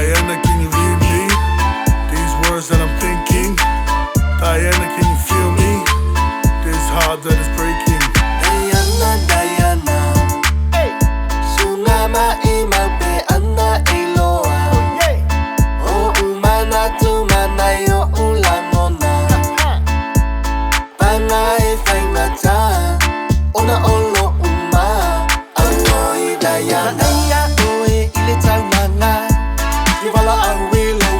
Diana, can you read me? These words that I'm thinking. Diana, can you feel me? This heart that is breaking. Diana, Diana, Sunama imabe anna eloa. O umana tumana yo ulanona. Pana e faina ta, ona olo uma. Aloi Diana, ya oe ile taunanga. Iwala awilo,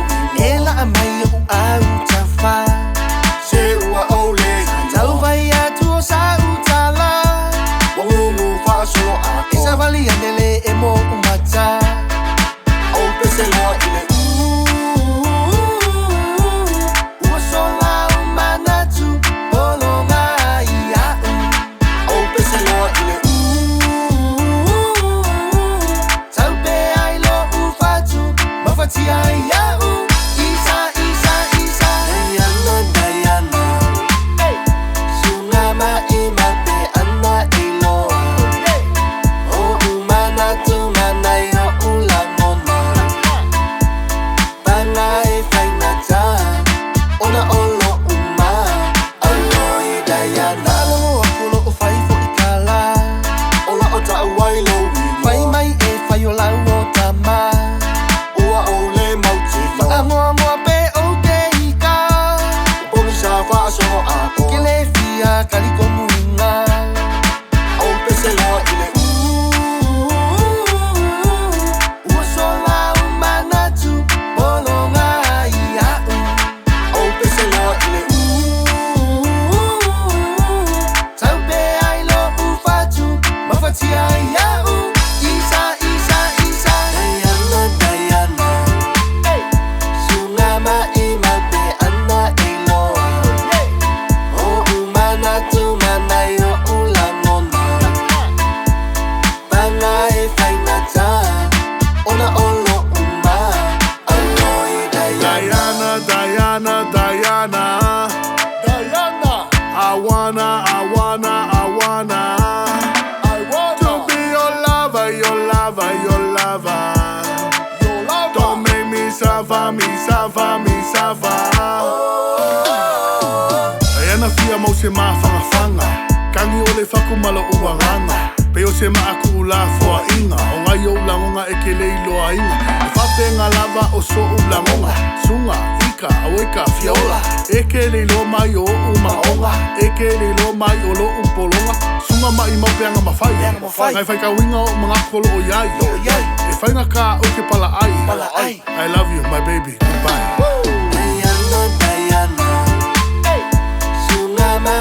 ela amayo au tafa. Se ua ole, tauvaya tuo sa utala. Wangumu fa solo a. Isa vali andele emo umata. O pese lo ile. Ua sola umana tu bolonga ia. O pese lo ile. Taupe ai lo ufatu, mafati ai ia. Isa, Isa, Isa. Diana, Diana. Sunama imabe anna eloa. O umana tumana yo ulanona. Pana e faina ta, ona olo uma. Aloi Diana. Alo akulo o fai fo ikala. Ola o ta wailo. Fai mai e fai o lau o tama. Ua ole mauti fa. Amoa moa pe o te ika. Bongi sa fa so a ko. Kele fia kaliko muinga. O pese lo ile. Ua sola umana tu bolonga ia. O pese lo ile. Taupe ai lo ufatu, mafati ai ia. Isa, Isa, Isa. Diana, Diana. Sunama imabe anna eloa. O umana tumana yo ulanona. Pana e faina ta, ona olo uma. Aloi Diana. Diana, Diana, Diana. Diana. I wanna to be your lover, your lover, your lover. Don't make me suffer, me suffer, me suffer. Diana fia mau se mawhangawhanga. Kangi o le whakumalo uanganga. Pe o se maaku la fua inga. O ngai o langonga e ke leiloa inga. E whapenga lava o so u langonga. Sunga, ika, aweka, fiaola. E ke leilo mai o umaonga. E ke leilo mai o lo upolonga. Sunga mai maupeanga mawhai. Ngai whai ka winga o mga kolo o iai. E whainga ka o ke pala ai. I love you, my baby. Goodbye. Diana, Diana. Sunama